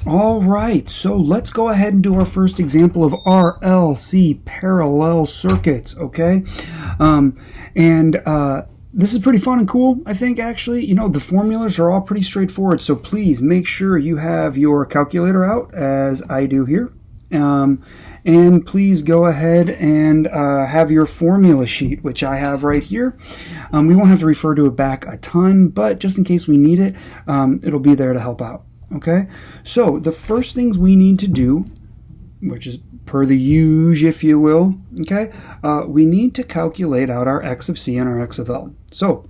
All right, so let's go ahead and do our first example of RLC parallel circuits, okay? This is pretty fun and cool, I think, actually. You know, the formulas are all pretty straightforward, so please make sure you have your calculator out, as I do here. And please go ahead and have your formula sheet, which I have right here. We won't have to refer to it back a ton, but just in case we need it, it'll be there to help out. Okay, so the first things we need to do, which is per the usual, if you will, okay, we need to calculate out our x of c and our x of L. So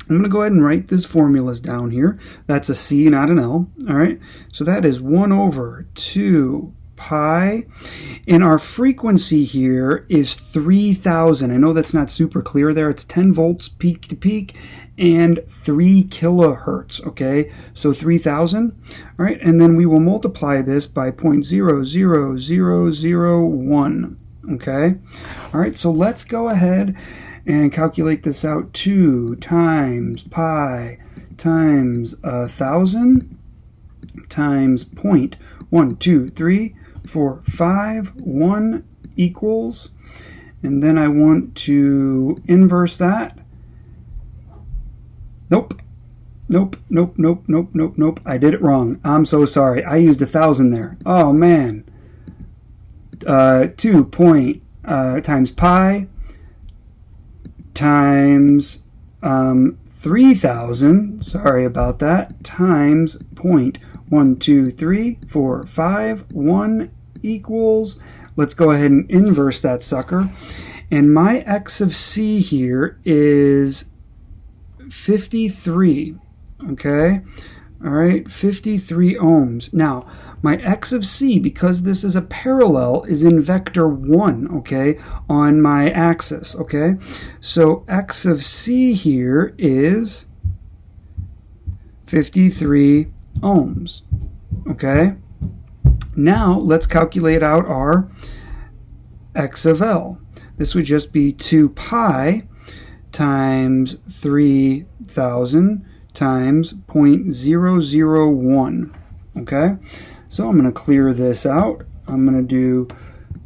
I'm going to go ahead and write these formulas down here. That's a c, not an L. All right, so that is 1 over 2 pi, and our frequency here is 3000. I know that's not super clear there. It's 10 volts peak to peak and 3 kilohertz, okay? So 3000, all right? And then we will multiply this by 0.00001, okay? All right, so let's go ahead and calculate this out. 2 times pi times 1000 times 0.123451 equals, and then I want to inverse that. Nope. I did it wrong. I'm so sorry. I used 1000 there. Oh man. 2 times pi times 3000. Sorry about that. Times 0.123451 equals. Let's go ahead and inverse that sucker. And my x of c here is 53, okay? All right, 53 ohms. Now, my x of c, because this is a parallel, is in vector 1, okay, on my axis, okay? So x of c here is 53 ohms, okay? Now, let's calculate out our x of L. This would just be 2 pi times 3000 times 0.001, okay? So I'm going to clear this out. I'm going to do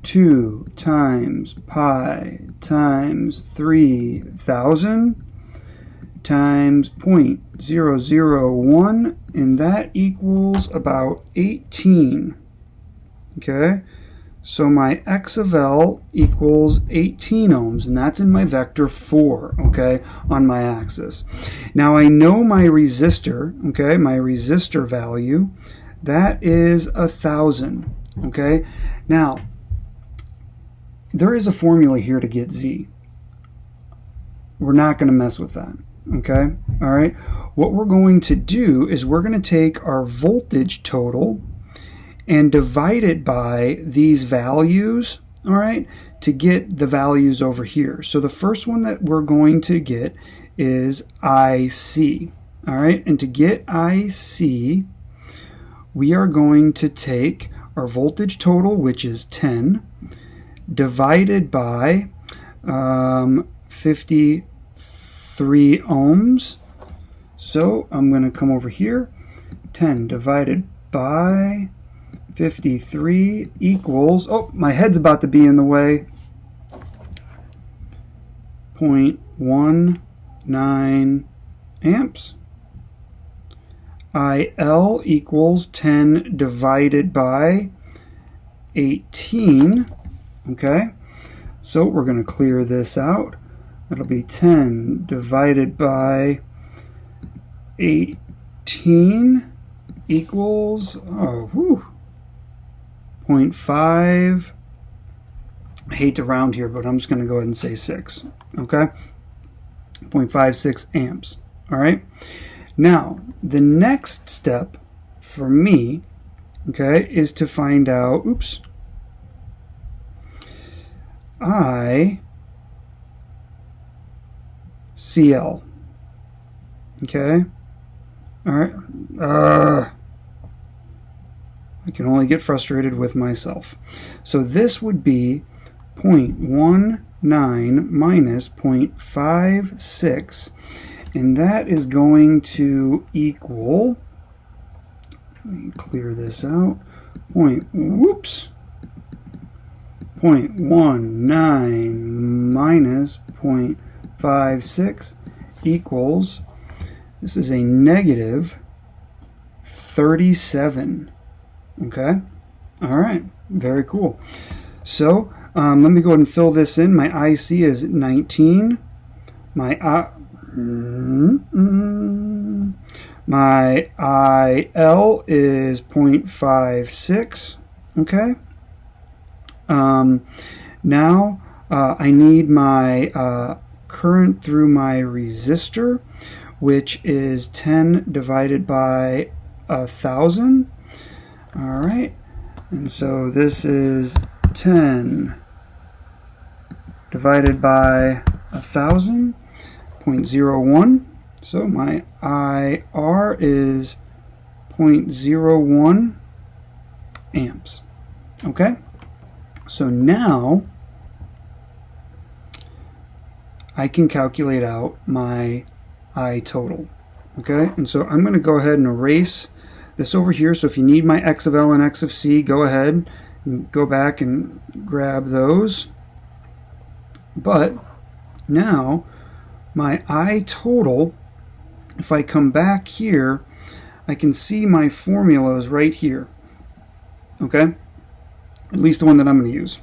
2 times pi times 3000 times 0.001, and that equals about 18, okay? So my x of L equals 18 ohms, and that's in my vector 4, okay, on my axis. Now I know my resistor, okay, my resistor value, that is 1000, okay? Now, there is a formula here to get Z. We're not going to mess with that, okay? All right, what we're going to do is we're going to take our voltage total and divide it by these values, all right, to get the values over here. So the first one that we're going to get is IC, all right? And to get IC, we are going to take our voltage total, which is 10, divided by 53 ohms. So I'm going to come over here, 10 divided by 53 equals, oh, my head's about to be in the way, 0.19 amps. IL equals 10 divided by 18, okay? So we're going to clear this out. It'll be 10 divided by 18 equals, oh, whew, 0.5, I hate to round here, but I'm just going to go ahead and say 6, okay? 0.56 amps, all right? Now, the next step for me, okay, is to find out, oops, RCL, okay? All right, I can only get frustrated with myself. So this would be 0.19 minus 0.56, and that is going to equal Let me clear this out. 0.19 minus 0.56 equals, this is a negative 37. Okay? All right. Very cool. So let me go ahead and fill this in. My IC is 19. My IL is 0.56. Okay. Now I need my current through my resistor, which is 10 divided by 1,000. All right. And so this is 10 divided by 1,000, 0.01. So my IR is 0.01 amps. Okay? So now I can calculate out my I total. Okay? And so I'm going to go ahead and erase this over here. So if you need my X of L and X of C, go ahead and go back and grab those. But now my I total, if I come back here, I can see my formulas right here. Okay? At least the one that I'm going to use.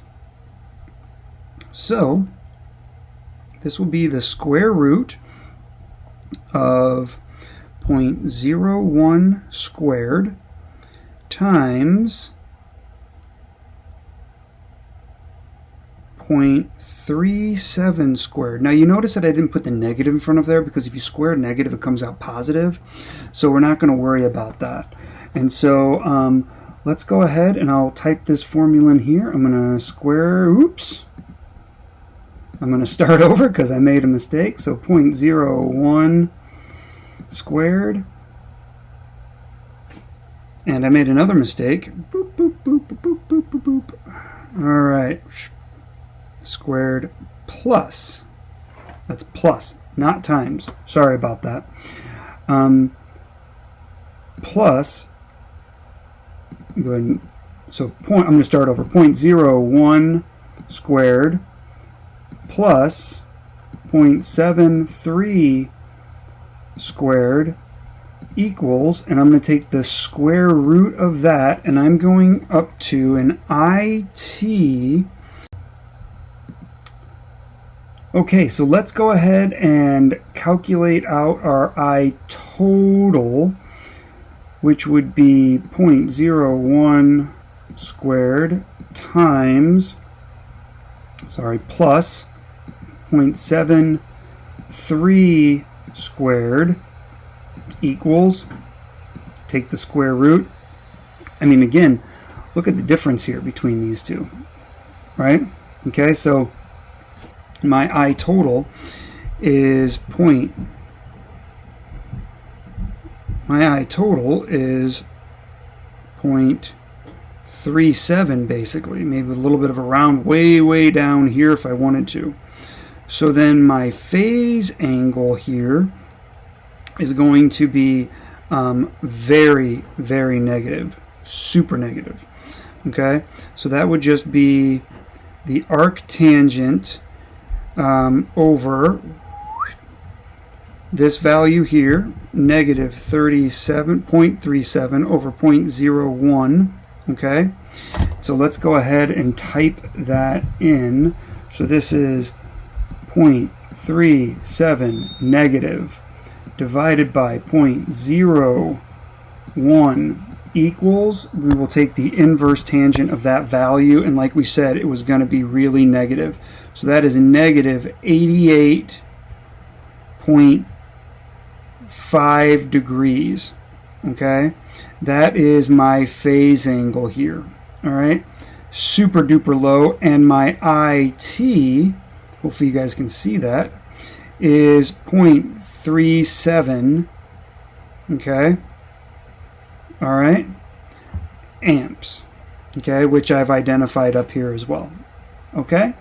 So this will be the square root of 0.01 squared times 0.37 squared. Now you notice that I didn't put the negative in front of there, because if you square negative it comes out positive, so we're not going to worry about that. And so let's go ahead and I'll type this formula in here. I'm going to square, I'm going to start over because I made a mistake. So 0.01 squared, and I made another mistake. Boop, boop, boop, boop, boop, boop, boop. All right, squared plus, that's plus, not times, sorry about that, plus, go ahead and, so I'm going to start over, 0.01 squared plus 0.73 squared equals, and I'm going to take the square root of that, and I'm going up to an IT. Okay, so let's go ahead and calculate out our I total, which would be 0.01 squared times, plus 0.73 squared equals, take the square root. I mean, again, look at the difference here between these two, right? Okay, so my I total is my I total is 0.37 basically, maybe a little bit of a round way down here if I wanted to. So then my phase angle here is going to be very negative, super negative. Okay, so that would just be the arc tangent over this value here, negative 37.37 over 0.01. Okay, so let's go ahead and type that in. So this is 0.37 negative divided by 0.01 equals, we will take the inverse tangent of that value, and like we said, it was going to be really negative. So that is negative 88.5 degrees. Okay, that is my phase angle here. All right, super duper low, and my IT, hopefully you guys can see that, is 0.37. Okay, all right, amps. Okay, which I've identified up here as well. Okay,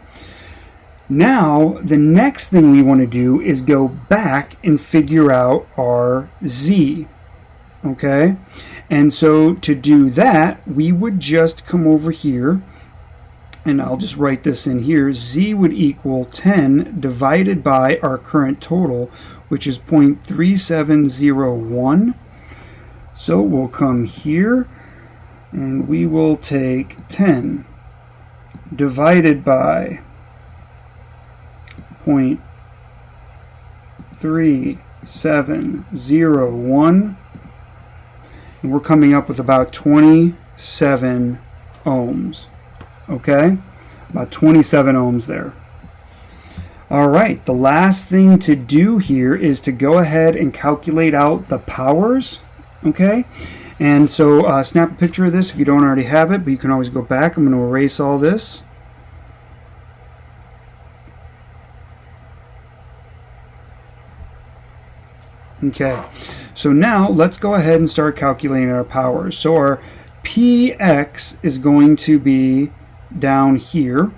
now the next thing we want to do is go back and figure out our Z. Okay, And so to do that, we would just come over here, and I'll just write this in here. Z would equal 10 divided by our current total, which is 0.3701. So we'll come here, and we will take 10 divided by 0.3701, and we're coming up with about 27 ohms. Okay, about 27 ohms there. All right, the last thing to do here is to go ahead and calculate out the powers. Okay, and so snap a picture of this if you don't already have it, but you can always go back. I'm going to erase all this. Okay, so now let's go ahead and start calculating our powers. So our Px is going to be down here,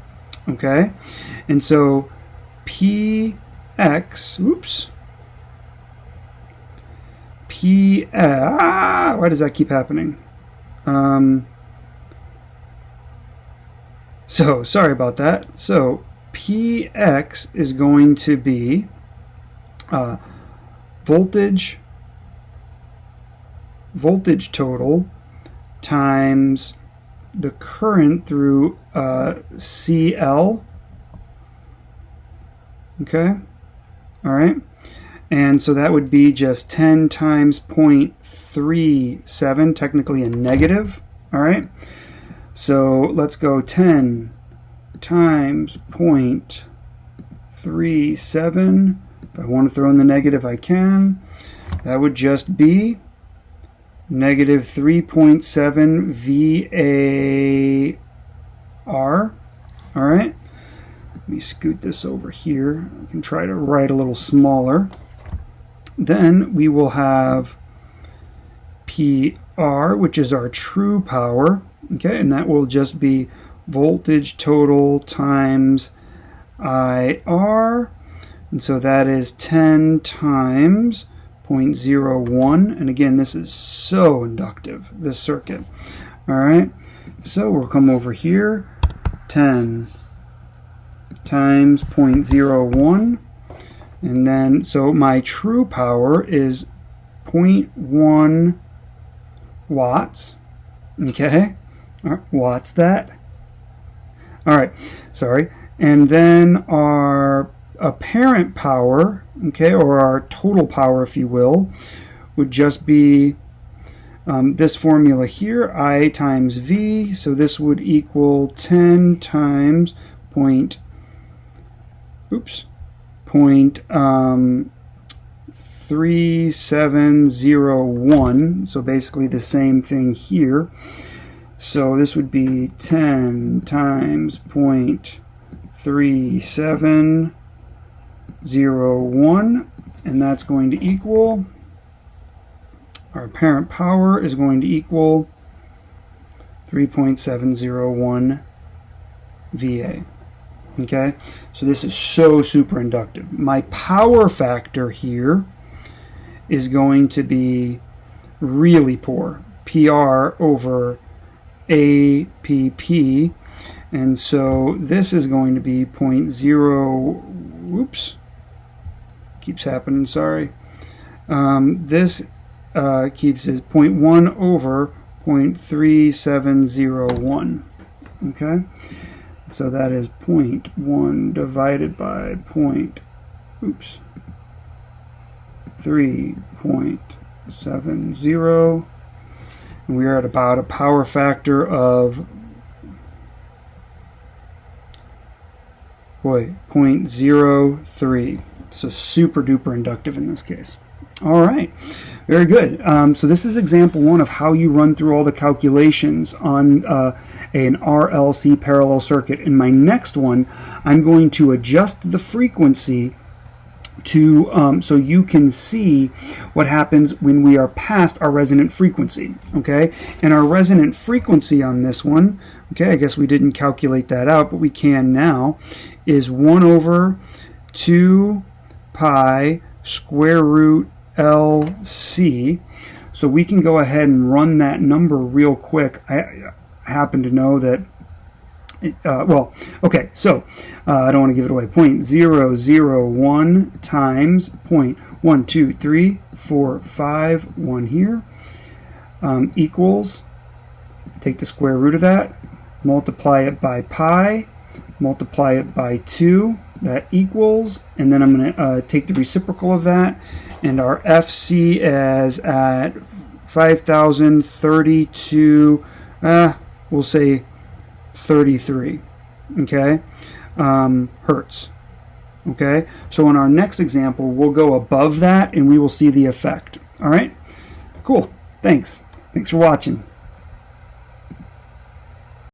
okay? And so Px, why does that keep happening? So sorry about that. So Px is going to be voltage total times the current through CL. Okay, all right, and so that would be just 10 times 0.37, technically a negative. All right, so let's go 10 times 0.37. If I want to throw in the negative, I can. That would just be negative 3.7 VAR. All right. Let me scoot this over here. I can try to write a little smaller. Then we will have PR, which is our true power. Okay, and that will just be voltage total times IR. And so that is 10 times 0.01. And again, this is so inductive, this circuit. All right, so we'll come over here, 10 times 0.01. And then, so my true power is 0.1 watts. Okay, all right, watts that. All right, sorry. And then our apparent power, okay, or our total power, if you will, would just be this formula here, I times V. So this would equal 10 times 0.3701. So basically the same thing here. So this would be 10 times 0.3701, and that's going to equal, our apparent power is going to equal 3.701 VA. Okay, so this is so super inductive. My power factor here is going to be really poor, PR over APP, and so this is going to be 0.0, whoops, keeps happening, sorry. This keeps as 0.1 over 0.3701, okay? So that is 0.1 divided by 3.70, and we are at about a power factor of 0.03. So super duper inductive in this case. All right, very good. So this is example one of how you run through all the calculations on an RLC parallel circuit. In my next one, I'm going to adjust the frequency to so you can see what happens when we are past our resonant frequency. Okay, and our resonant frequency on this one, okay, I guess we didn't calculate that out, but we can now, is 1 over 2 pi square root LC. So we can go ahead and run that number real quick. I happen to know that, well, okay, so I don't want to give it away. 0.001 times 0.12345, here, equals, take the square root of that, multiply it by pi, multiply it by 2, that equals, and then I'm going to take the reciprocal of that, and our FC is at 5,032, we'll say 33, okay, hertz. Okay, so in our next example, we'll go above that and we will see the effect. All right, cool. Thanks for watching.